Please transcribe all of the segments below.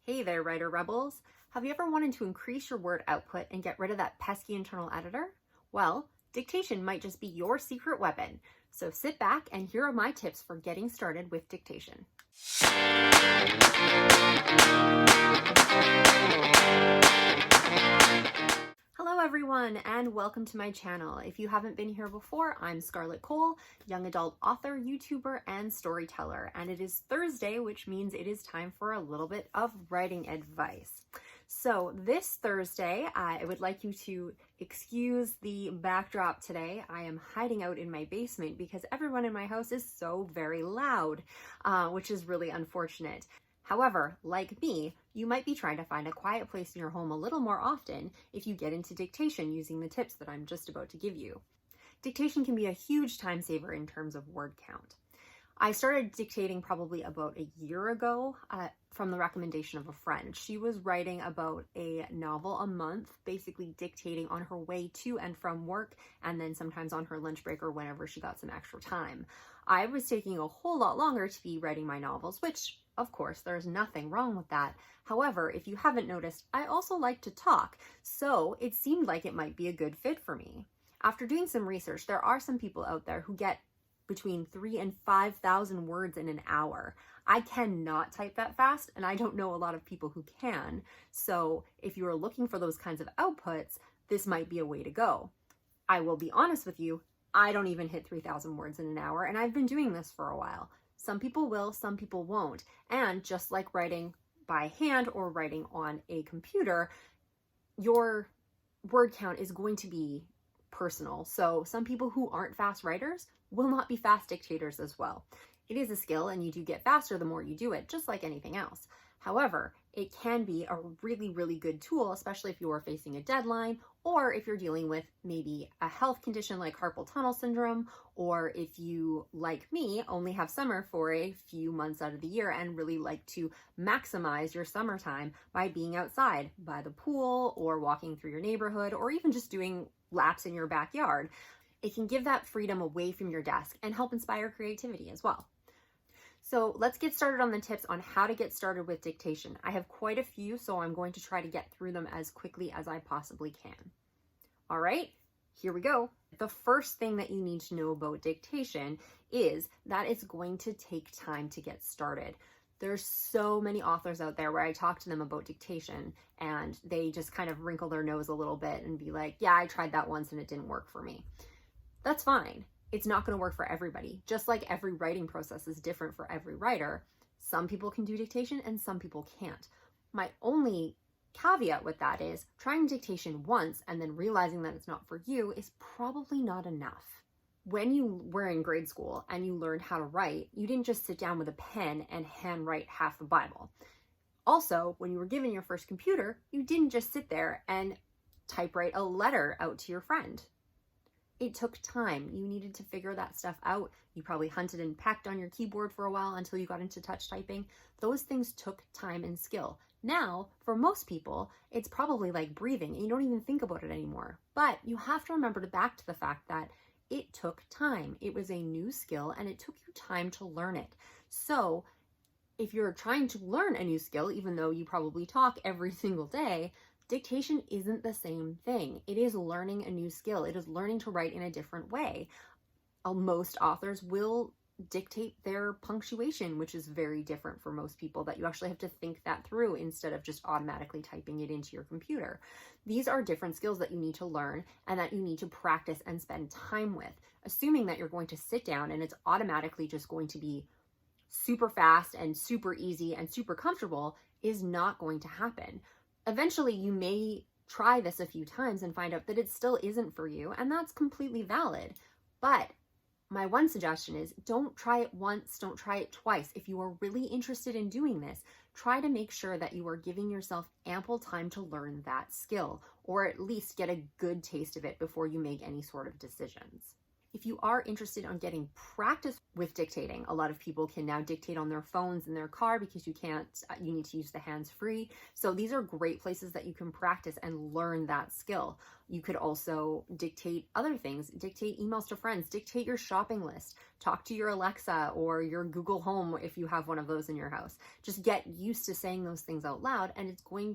Hey there, writer rebels. Have you ever wanted to increase your word output and get rid of that pesky internal editor? Well, dictation might just be your secret weapon. So sit back and here are my tips for getting started with dictation. Hello everyone and welcome to my channel. If you haven't been here before, I'm Scarlett Kol, young adult author, YouTuber, and storyteller. And it is Thursday, which means it is time for a little bit of writing advice. So this Thursday, I would like you to excuse the backdrop today. I am hiding out in my basement because everyone in my house is so very loud, which is really unfortunate. However, like me, you might be trying to find a quiet place in your home a little more often if you get into dictation using the tips that I'm just about to give you. Dictation can be a huge time saver in terms of word count. I started dictating probably about a year ago from the recommendation of a friend. She was writing about a novel a month, basically dictating on her way to and from work, and then sometimes on her lunch break or whenever she got some extra time. I was taking a whole lot longer to be writing my novels, which of course, there's nothing wrong with that. However, if you haven't noticed, I also like to talk, so it seemed like it might be a good fit for me. After doing some research, there are some people out there who get between 3,000 and 5,000 words in an hour. I cannot type that fast, and I don't know a lot of people who can. So if you are looking for those kinds of outputs, this might be a way to go. I will be honest with you, I don't even hit 3,000 words in an hour, and I've been doing this for a while. Some people will, some people won't. And just like writing by hand or writing on a computer, your word count is going to be personal. So some people who aren't fast writers will not be fast dictators as well. It is a skill and you do get faster the more you do it, just like anything else. However, it can be a really, really good tool, especially if you are facing a deadline or if you're dealing with maybe a health condition like carpal tunnel syndrome, or if you, like me, only have summer for a few months out of the year and really like to maximize your summertime by being outside by the pool or walking through your neighborhood or even just doing laps in your backyard. It can give that freedom away from your desk and help inspire creativity as well. So let's get started on the tips on how to get started with dictation. I have quite a few, so I'm going to try to get through them as quickly as I possibly can. All right, here we go. The first thing that you need to know about dictation is that it's going to take time to get started. There's so many authors out there where I talk to them about dictation and they just kind of wrinkle their nose a little bit and be like, yeah, I tried that once and it didn't work for me. That's fine. It's not going to work for everybody. Just like every writing process is different for every writer, some people can do dictation and some people can't. My only caveat with that is trying dictation once and then realizing that it's not for you is probably not enough. When you were in grade school and you learned how to write, you didn't just sit down with a pen and handwrite half the Bible. Also, when you were given your first computer, you didn't just sit there and typewrite a letter out to your friend. It took time. You needed to figure that stuff out. You probably hunted and pecked on your keyboard for a while until you got into touch typing. Those things took time and skill. Now, for most people, it's probably like breathing and you don't even think about it anymore. But you have to remember back to the fact that it took time. It was a new skill and it took you time to learn it. So if you're trying to learn a new skill, even though you probably talk every single day, dictation isn't the same thing. It is learning a new skill. It is learning to write in a different way. Most authors will dictate their punctuation, which is very different for most people, that you actually have to think that through instead of just automatically typing it into your computer. These are different skills that you need to learn and that you need to practice and spend time with. Assuming that you're going to sit down and it's automatically just going to be super fast and super easy and super comfortable is not going to happen. Eventually, you may try this a few times and find out that it still isn't for you, and that's completely valid. But my one suggestion is don't try it once, don't try it twice. If you are really interested in doing this, try to make sure that you are giving yourself ample time to learn that skill, or at least get a good taste of it before you make any sort of decisions. If you are interested on getting practice with dictating, a lot of people can now dictate on their phones in their car because you need to use the hands-free. So these are great places that you can practice and learn that skill. You could also dictate other things, dictate emails to friends, dictate your shopping list, talk to your Alexa or your Google Home if you have one of those in your house. Just get used to saying those things out loud, and it's going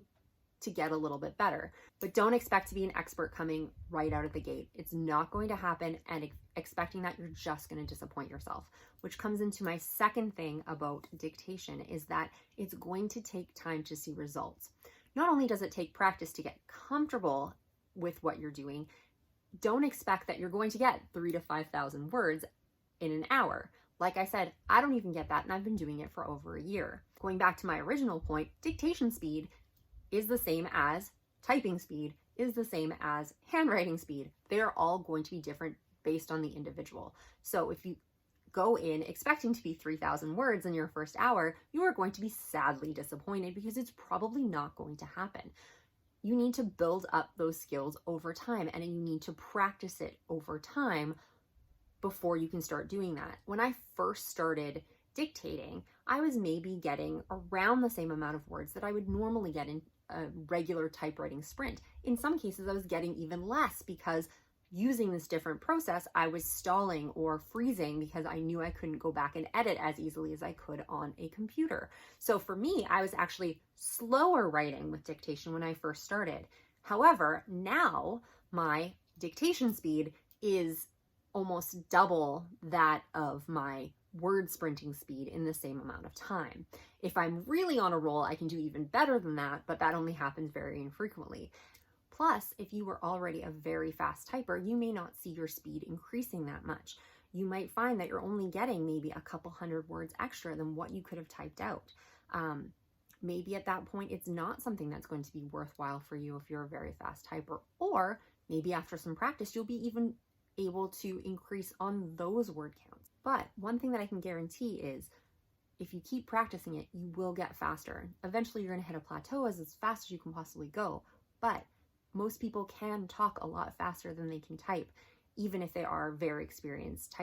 to get a little bit better. But don't expect to be an expert coming right out of the gate. It's not going to happen, and expecting that, you're just going to disappoint yourself. Which comes into my second thing about dictation, is that it's going to take time to see results. Not only does it take practice to get comfortable with what you're doing, don't expect that you're going to get 3,000 to 5,000 words in an hour. Like I said, I don't even get that, and I've been doing it for over a year. Going back to my original point, dictation speed is the same as typing speed, is the same as handwriting speed. They are all going to be different based on the individual. So if you go in expecting to be 3,000 words in your first hour, you are going to be sadly disappointed because it's probably not going to happen. You need to build up those skills over time, and you need to practice it over time before you can start doing that. When I first started dictating, I was maybe getting around the same amount of words that I would normally get in a regular typewriting sprint. In some cases, I was getting even less because using this different process, I was stalling or freezing because I knew I couldn't go back and edit as easily as I could on a computer. So for me, I was actually slower writing with dictation when I first started. However, now my dictation speed is almost double that of my word sprinting speed in the same amount of time. If I'm really on a roll, I can do even better than that, but that only happens very infrequently. Plus, if you were already a very fast typer, you may not see your speed increasing that much. You might find that you're only getting maybe a couple hundred words extra than what you could have typed out. Maybe at that point, it's not something that's going to be worthwhile for you if you're a very fast typer, or maybe after some practice, you'll be even able to increase on those word counts. But one thing that I can guarantee is if you keep practicing it, you will get faster. Eventually, you're going to hit a plateau as fast as you can possibly go. But most people can talk a lot faster than they can type, even if they are very experienced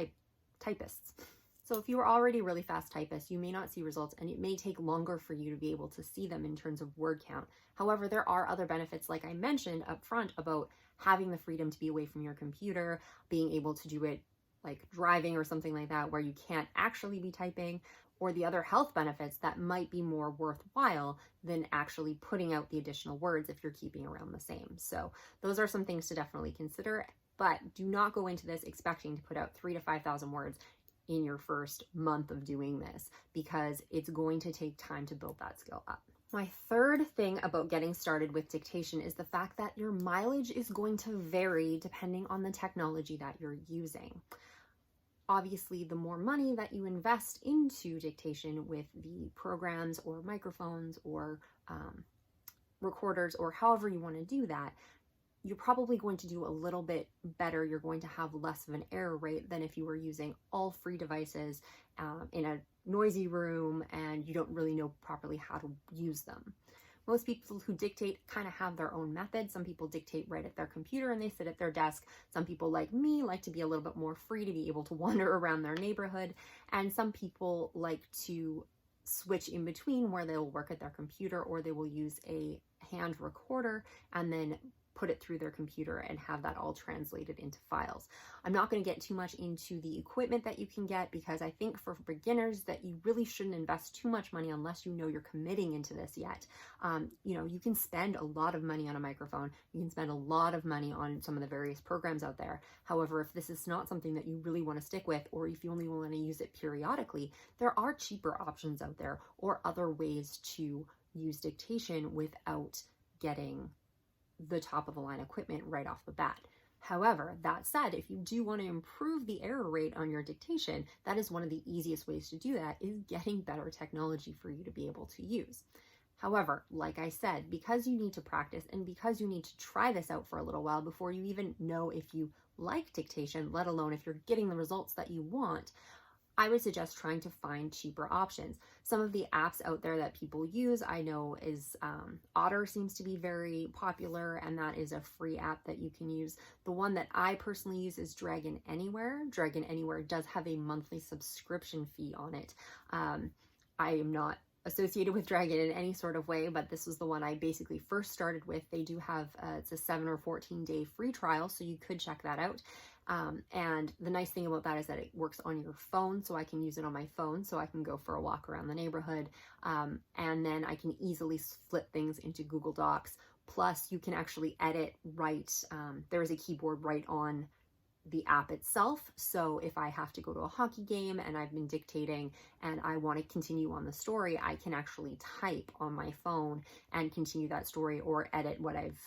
typists. So if you are already a really fast typist, you may not see results, and it may take longer for you to be able to see them in terms of word count. However, there are other benefits, like I mentioned up front, about having the freedom to be away from your computer, being able to do it like driving or something like that, where you can't actually be typing, or the other health benefits that might be more worthwhile than actually putting out the additional words if you're keeping around the same. So those are some things to definitely consider, but do not go into this expecting to put out 3,000 to 5,000 words in your first month of doing this, because it's going to take time to build that skill up. My third thing about getting started with dictation is the fact that your mileage is going to vary depending on the technology that you're using. Obviously, the more money that you invest into dictation with the programs or microphones or recorders or however you want to do that, you're probably going to do a little bit better. You're going to have less of an error rate than if you were using all free devices in a noisy room and you don't really know properly how to use them. Most people who dictate kind of have their own method. Some people dictate right at their computer and they sit at their desk. Some people, like me, like to be a little bit more free to be able to wander around their neighborhood. And some people like to switch in between, where they'll work at their computer or they will use a hand recorder and then put it through their computer and have that all translated into files. I'm not going to get too much into the equipment that you can get, because I think for beginners that you really shouldn't invest too much money unless you know you're committing into this yet. You can spend a lot of money on a microphone. You can spend a lot of money on some of the various programs out there. However, if this is not something that you really want to stick with, or if you only want to use it periodically, there are cheaper options out there or other ways to use dictation without getting the top of the line equipment right off the bat. However, that said, if you do want to improve the error rate on your dictation, that is one of the easiest ways to do that, is getting better technology for you to be able to use. However, like I said, because you need to practice and because you need to try this out for a little while before you even know if you like dictation, let alone if you're getting the results that you want, I would suggest trying to find cheaper options. Some of the apps out there that people use, I know is Otter seems to be very popular, and that is a free app that you can use. The one that I personally use is Dragon Anywhere. Dragon Anywhere does have a monthly subscription fee on it. I am not associated with Dragon in any sort of way, but this was the one I basically first started with. They do have, it's a 7 or 14 day free trial, so you could check that out. And the nice thing about that is that it works on your phone, so I can use it on my phone, so I can go for a walk around the neighborhood, and then I can easily flip things into Google Docs. Plus, you can actually edit, there is a keyboard right on the app itself. So if I have to go to a hockey game and I've been dictating and I want to continue on the story, I can actually type on my phone and continue that story or edit what I've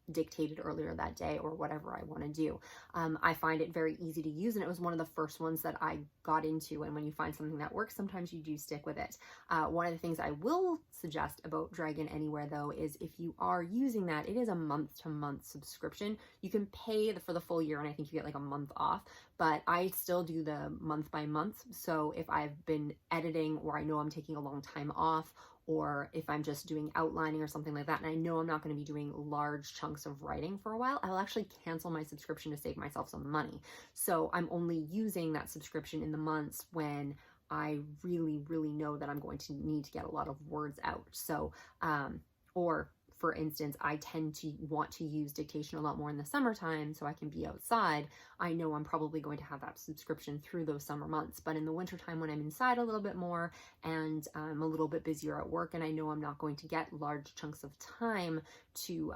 dictated earlier that day or whatever I want to do. I find it very easy to use, and it was one of the first ones that I got into. And when you find something that works, sometimes you do stick with it. One of the things I will suggest about Dragon Anywhere, though, is if you are using that, it is a month-to-month subscription. You can pay for the full year, and I think you get like a month off, but I still do the month by month. So if I've been editing, or I know I'm taking a long time off, or if I'm just doing outlining or something like that, and I know I'm not going to be doing large chunks of writing for a while, I'll actually cancel my subscription to save myself some money. So I'm only using that subscription in the months when I really, really know that I'm going to need to get a lot of words out. So, or for instance, I tend to want to use Dictation a lot more in the summertime so I can be outside. I know I'm probably going to have that subscription through those summer months, but in the wintertime when I'm inside a little bit more and I'm a little bit busier at work and I know I'm not going to get large chunks of time to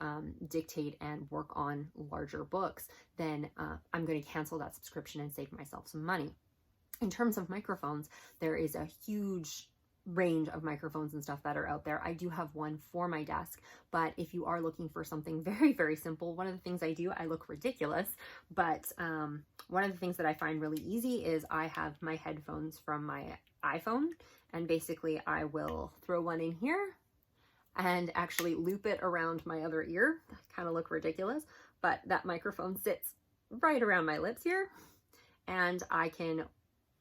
dictate and work on larger books, then I'm going to cancel that subscription and save myself some money. In terms of microphones, there is a huge range of microphones and stuff that are out there. I do have one for my desk, but if you are looking for something very, very simple, one of the things I do, I look ridiculous, but one of the things that I find really easy is I have my headphones from my iPhone, and basically I will throw one in here and actually loop it around my other ear. I kind of look ridiculous, but that microphone sits right around my lips here, and I can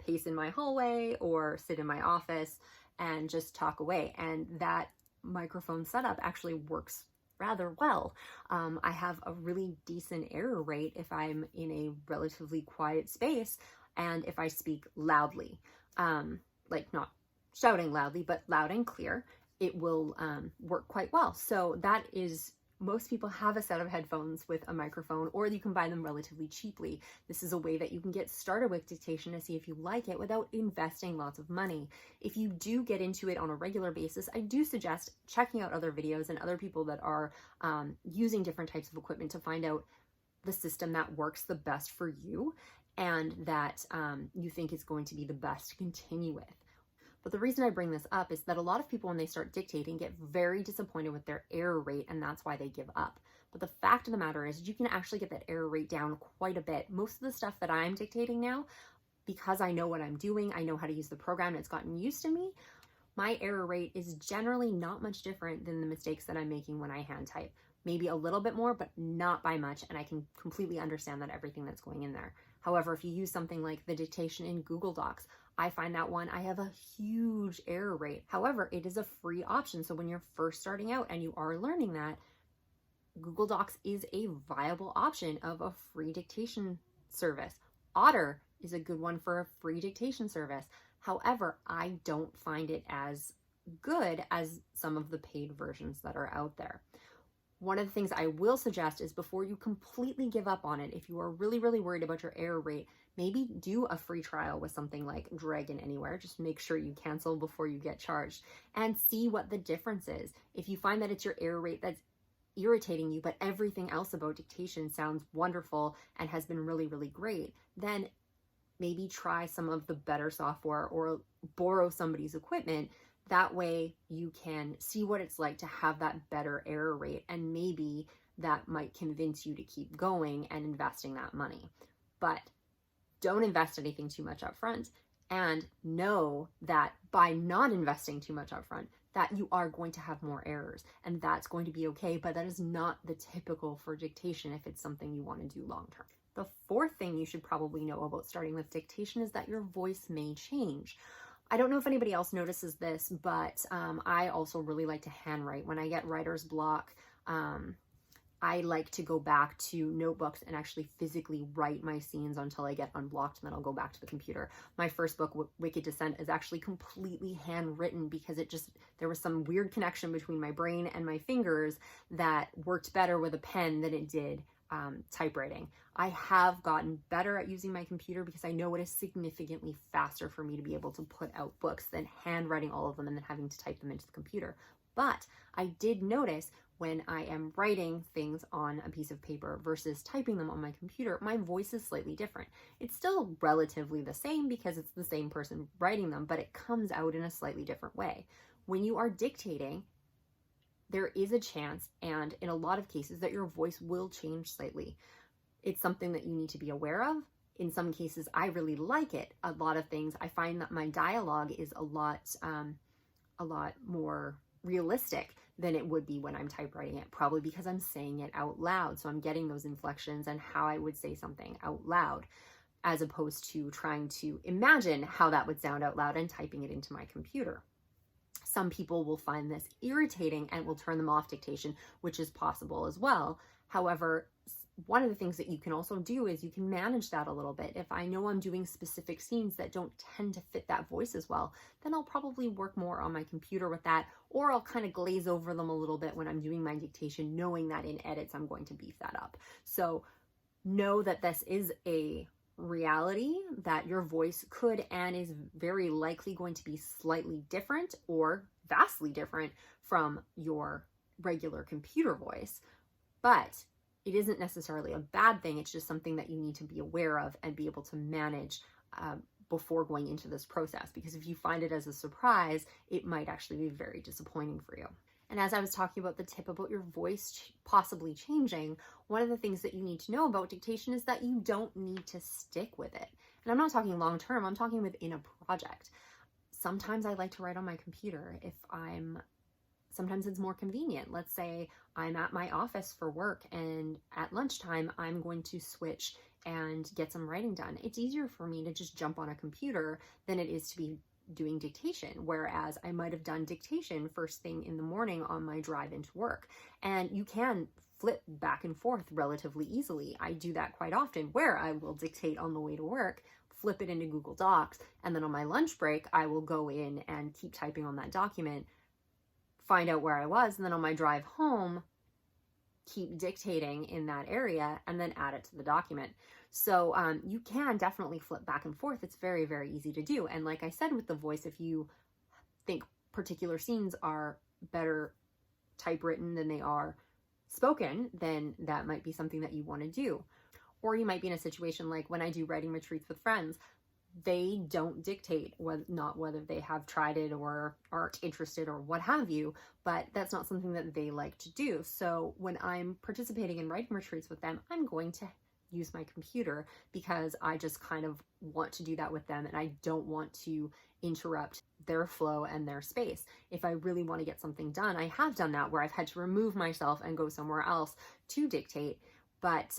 pace in my hallway or sit in my office and just talk away. And that microphone setup actually works rather well. I have a really decent error rate if I'm in a relatively quiet space and if I speak loudly, like not shouting loudly, but loud and clear, it will work quite well. So that is, most people have a set of headphones with a microphone, or you can buy them relatively cheaply. This is a way that you can get started with dictation to see if you like it without investing lots of money. If you do get into it on a regular basis, I do suggest checking out other videos and other people that are using different types of equipment to find out the system that works the best for you and that you think is going to be the best to continue with. But the reason I bring this up is that a lot of people, when they start dictating, get very disappointed with their error rate, and that's why they give up. But the fact of the matter is you can actually get that error rate down quite a bit. Most of the stuff that I'm dictating now, because I know what I'm doing, I know how to use the program, and it's gotten used to me, my error rate is generally not much different than the mistakes that I'm making when I hand type. Maybe a little bit more, but not by much, and I can completely understand that everything that's going in there. However, if you use something like the dictation in Google Docs, I find that one, I have a huge error rate. However, it is a free option. So when you're first starting out and you are learning that, Google Docs is a viable option of a free dictation service. Otter is a good one for a free dictation service. However, I don't find it as good as some of the paid versions that are out there. One of the things I will suggest is before you completely give up on it, if you are really, really worried about your error rate, maybe do a free trial with something like Dragon Anywhere. Just make sure you cancel before you get charged and see what the difference is. If you find that it's your error rate that's irritating you, but everything else about dictation sounds wonderful and has been really, really great, then maybe try some of the better software or borrow somebody's equipment. That way you can see what it's like to have that better error rate, and maybe that might convince you to keep going and investing that money. But don't invest anything too much up front, and know that by not investing too much up front, that you are going to have more errors, and that's going to be okay, but that is not the typical for dictation if it's something you want to do long term. The fourth thing you should probably know about starting with dictation is that your voice may change. I don't know if anybody else notices this, but I also really like to handwrite. When I get writer's block, I like to go back to notebooks and actually physically write my scenes until I get unblocked, and then I'll go back to the computer. My first book, Wicked Descent, is actually completely handwritten because there was some weird connection between my brain and my fingers that worked better with a pen than it did typewriting. I have gotten better at using my computer because I know it is significantly faster for me to be able to put out books than handwriting all of them and then having to type them into the computer. But I did notice when I am writing things on a piece of paper versus typing them on my computer, my voice is slightly different. It's still relatively the same because it's the same person writing them, but it comes out in a slightly different way. When you are dictating, there is a chance, and in a lot of cases, that your voice will change slightly. It's something that you need to be aware of. In some cases, I really like it. A lot of things, I find that my dialogue is a lot more realistic than it would be when I'm typewriting it, probably because I'm saying it out loud. So I'm getting those inflections and how I would say something out loud, as opposed to trying to imagine how that would sound out loud and typing it into my computer. Some people will find this irritating and will turn them off dictation, which is possible as well. However, one of the things that you can also do is you can manage that a little bit. If I know I'm doing specific scenes that don't tend to fit that voice as well, then I'll probably work more on my computer with that, or I'll kind of glaze over them a little bit when I'm doing my dictation, knowing that in edits I'm going to beef that up. So know that this is a reality, that your voice could and is very likely going to be slightly different or vastly different from your regular computer voice. But it isn't necessarily a bad thing. It's just something that you need to be aware of and be able to manage before going into this process. Because if you find it as a surprise, it might actually be very disappointing for you. And as I was talking about the tip about your voice possibly changing, one of the things that you need to know about dictation is that you don't need to stick with it. And I'm not talking long term, I'm talking within a project. Sometimes I like to write on my computer sometimes it's more convenient. Let's say I'm at my office for work and at lunchtime I'm going to switch and get some writing done. It's easier for me to just jump on a computer than it is to be doing dictation, whereas I might have done dictation first thing in the morning on my drive into work. And you can flip back and forth relatively easily. I do that quite often, where I will dictate on the way to work, flip it into Google Docs, and then on my lunch break I will go in and keep typing on that document, find out where I was, and then on my drive home keep dictating in that area and then add it to the document. So you can definitely flip back and forth. It's very, very easy to do. And like I said with the voice, if you think particular scenes are better typewritten than they are spoken, then that might be something that you want to do. Or you might be in a situation like when I do writing retreats with friends, they don't dictate, not whether they have tried it or aren't interested or what have you, but that's not something that they like to do. So when I'm participating in writing retreats with them, I'm going to use my computer because I just kind of want to do that with them and I don't want to interrupt their flow and their space. If I really want to get something done, I have done that where I've had to remove myself and go somewhere else to dictate, but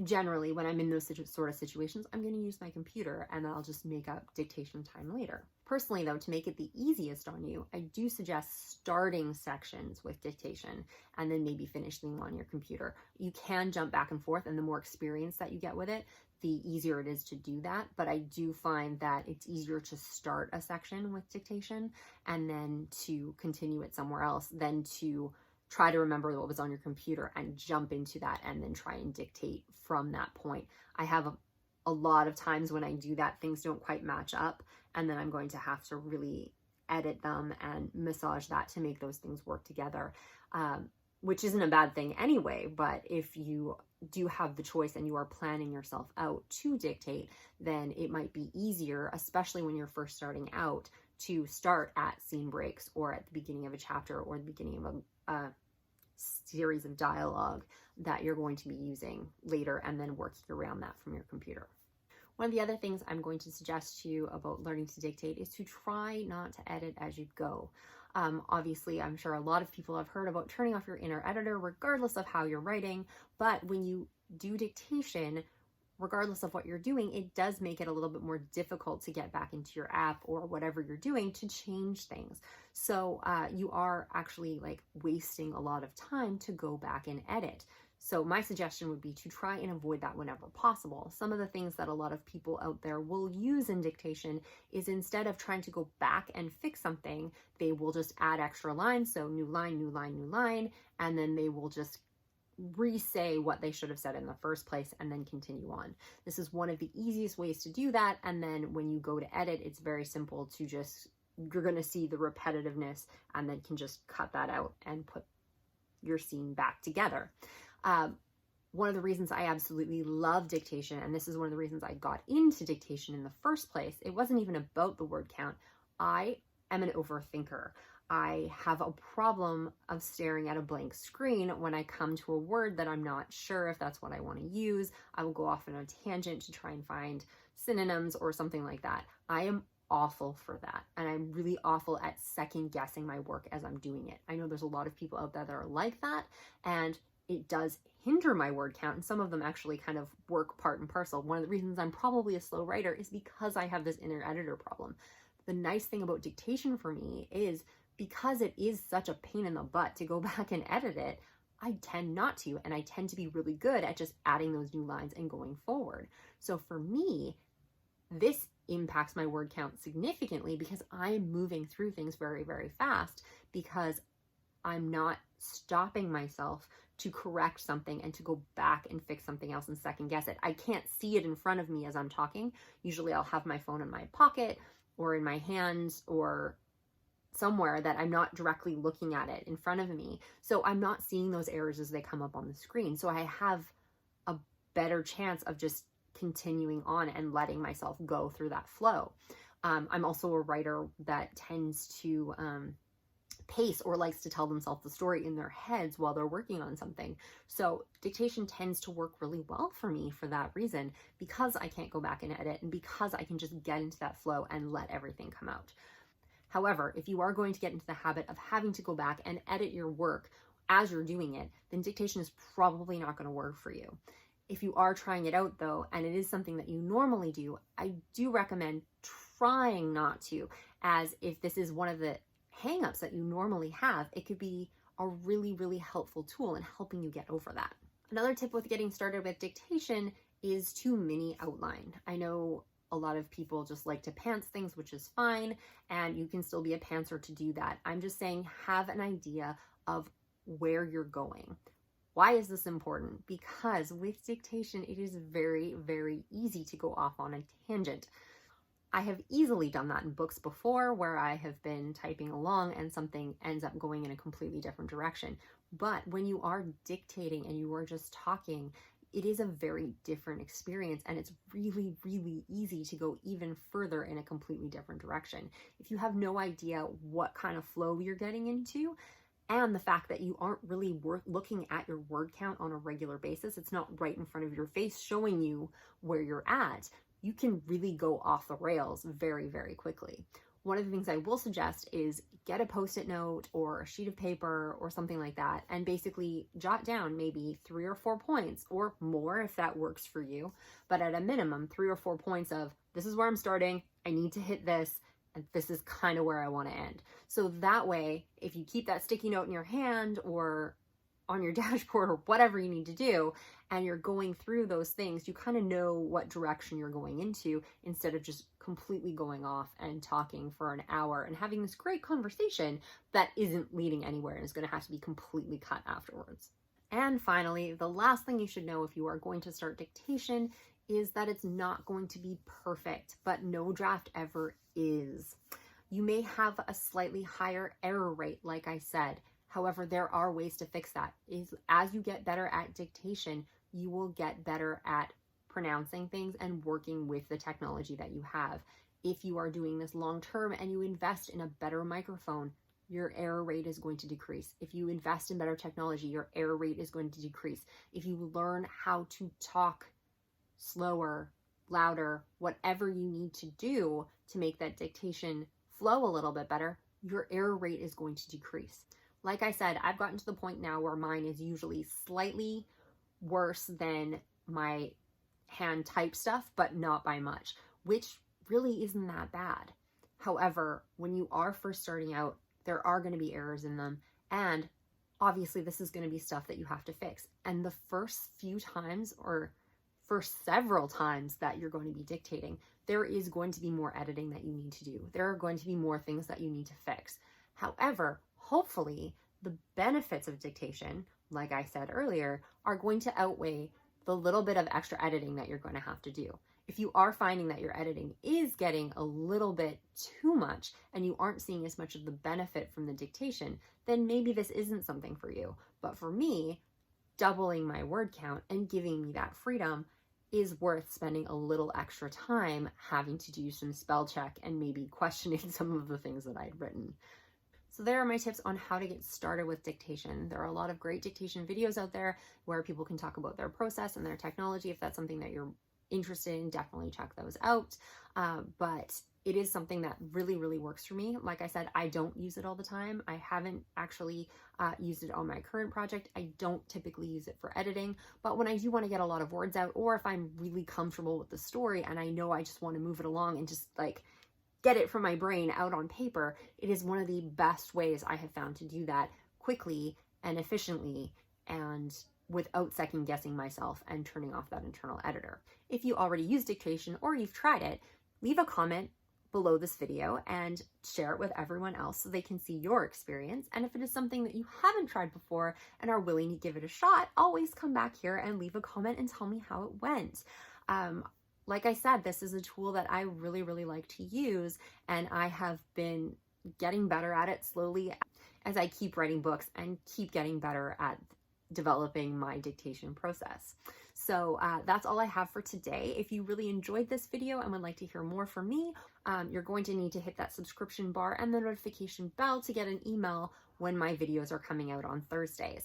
generally when I'm in those sort of situations, I'm going to use my computer and I'll just make up dictation time later. Personally though, to make it the easiest on you, I do suggest starting sections with dictation and then maybe finishing them on your computer. You can jump back and forth, and the more experience that you get with it, the easier it is to do that. But I do find that it's easier to start a section with dictation and then to continue it somewhere else than to try to remember what was on your computer and jump into that and then try and dictate from that point. I have a lot of times when I do that, things don't quite match up, and then I'm going to have to really edit them and massage that to make those things work together, which isn't a bad thing anyway. But if you do have the choice and you are planning yourself out to dictate, then it might be easier, especially when you're first starting out, to start at scene breaks or at the beginning of a chapter or the beginning of a series of dialogue that you're going to be using later, and then working around that from your computer. One of the other things I'm going to suggest to you about learning to dictate is to try not to edit as you go. Obviously, I'm sure a lot of people have heard about turning off your inner editor regardless of how you're writing, but when you do dictation, regardless of what you're doing, it does make it a little bit more difficult to get back into your app or whatever you're doing to change things. So you are actually like wasting a lot of time to go back and edit. So my suggestion would be to try and avoid that whenever possible. Some of the things that a lot of people out there will use in dictation is instead of trying to go back and fix something, they will just add extra lines. So new line, new line, new line, and then they will just re-say what they should have said in the first place and then continue on. This is one of the easiest ways to do that. And then when you go to edit, it's very simple to just, you're going to see the repetitiveness and then can just cut that out and put your scene back together. One of the reasons I absolutely love dictation, and this is one of the reasons I got into dictation in the first place, it wasn't even about the word count. I am an overthinker. I have a problem of staring at a blank screen when I come to a word that I'm not sure if that's what I want to use. I will go off on a tangent to try and find synonyms or something like that. I am awful for that. And I'm really awful at second guessing my work as I'm doing it. I know there's a lot of people out there that are like that, and it does hinder my word count. And some of them actually kind of work part and parcel. One of the reasons I'm probably a slow writer is because I have this inner editor problem. The nice thing about dictation for me is because it is such a pain in the butt to go back and edit it, I tend not to, and I tend to be really good at just adding those new lines and going forward. So for me, this impacts my word count significantly because I'm moving through things very, very fast because I'm not stopping myself to correct something and to go back and fix something else and second guess it. I can't see it in front of me as I'm talking. Usually I'll have my phone in my pocket or in my hands or somewhere that I'm not directly looking at it in front of me. So I'm not seeing those errors as they come up on the screen. So I have a better chance of just continuing on and letting myself go through that flow. I'm also a writer that tends to pace or likes to tell themselves the story in their heads while they're working on something. So dictation tends to work really well for me for that reason, because I can't go back and edit and because I can just get into that flow and let everything come out. However, if you are going to get into the habit of having to go back and edit your work as you're doing it, then dictation is probably not going to work for you. If you are trying it out though, and it is something that you normally do, I do recommend trying not to, as if this is one of the hangups that you normally have, it could be a really, really helpful tool in helping you get over that. Another tip with getting started with dictation is to mini outline. I know a lot of people just like to pants things, which is fine, and you can still be a pantser to do that. I'm just saying, have an idea of where you're going. Why is this important? Because with dictation, it is very, very easy to go off on a tangent. I have easily done that in books before, where I have been typing along and something ends up going in a completely different direction. But when you are dictating and you are just talking, it is a very different experience, and it's really, really easy to go even further in a completely different direction. If you have no idea what kind of flow you're getting into, and the fact that you aren't really looking at your word count on a regular basis, it's not right in front of your face showing you where you're at, you can really go off the rails very, very quickly. One of the things I will suggest is get a Post-it note or a sheet of paper or something like that, and basically jot down maybe 3 or 4 points or more if that works for you. But at a minimum, 3 or 4 points of, this is where I'm starting, I need to hit this, and this is kind of where I want to end. So that way, if you keep that sticky note in your hand or on your dashboard or whatever you need to do, and you're going through those things, you kind of know what direction you're going into instead of just completely going off and talking for an hour and having this great conversation that isn't leading anywhere and is going to have to be completely cut afterwards. And finally, the last thing you should know if you are going to start dictation is that it's not going to be perfect, but no draft ever is. You may have a slightly higher error rate, like I said. However, there are ways to fix that. As you get better at dictation, you will get better at pronouncing things and working with the technology that you have. If you are doing this long term and you invest in a better microphone, your error rate is going to decrease. If you invest in better technology, your error rate is going to decrease. If you learn how to talk slower, louder, whatever you need to do to make that dictation flow a little bit better, your error rate is going to decrease. Like I said, I've gotten to the point now where mine is usually slightly worse than my hand type stuff, but not by much, which really isn't that bad. However, when you are first starting out, there are going to be errors in them, and obviously this is going to be stuff that you have to fix. And the first few times, or first several times that you're going to be dictating, there is going to be more editing that you need to do. There are going to be more things that you need to fix. However, hopefully the benefits of dictation, like I said earlier, are going to outweigh the little bit of extra editing that you're going to have to do. If you are finding that your editing is getting a little bit too much and you aren't seeing as much of the benefit from the dictation, then maybe this isn't something for you. But for me, doubling my word count and giving me that freedom is worth spending a little extra time having to do some spell check and maybe questioning some of the things that I'd written. So there are my tips on how to get started with dictation. There are a lot of great dictation videos out there where people can talk about their process and their technology. If that's something that you're interested in, definitely check those out. But it is something that really, really works for me. Like I said, I don't use it all the time. I haven't actually used it on my current project. I don't typically use it for editing, but when I do want to get a lot of words out, or if I'm really comfortable with the story and I know I just want to move it along and just like get it from my brain out on paper, it is one of the best ways I have found to do that quickly and efficiently and without second guessing myself and turning off that internal editor. If you already use dictation or you've tried it, leave a comment below this video and share it with everyone else so they can see your experience. And if it is something that you haven't tried before and are willing to give it a shot, always come back here and leave a comment and tell me how it went. Like I said, this is a tool that I really, really like to use, and I have been getting better at it slowly as I keep writing books and keep getting better at developing my dictation process. So that's all I have for today. If you really enjoyed this video and would like to hear more from me, you're going to need to hit that subscription bar and the notification bell to get an email when my videos are coming out on Thursdays.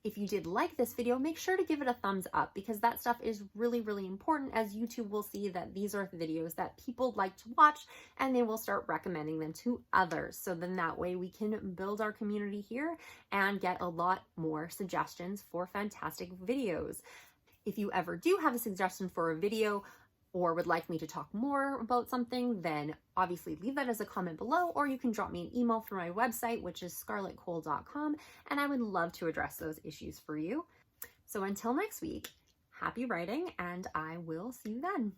If you did like this video, make sure to give it a thumbs up, because that stuff is really, really important, as YouTube will see that these are the videos that people like to watch and they will start recommending them to others. So then that way we can build our community here and get a lot more suggestions for fantastic videos. If you ever do have a suggestion for a video or would like me to talk more about something, then obviously leave that as a comment below, or you can drop me an email through my website, which is scarlettkol.com, and I would love to address those issues for you. So until next week, happy writing, and I will see you then.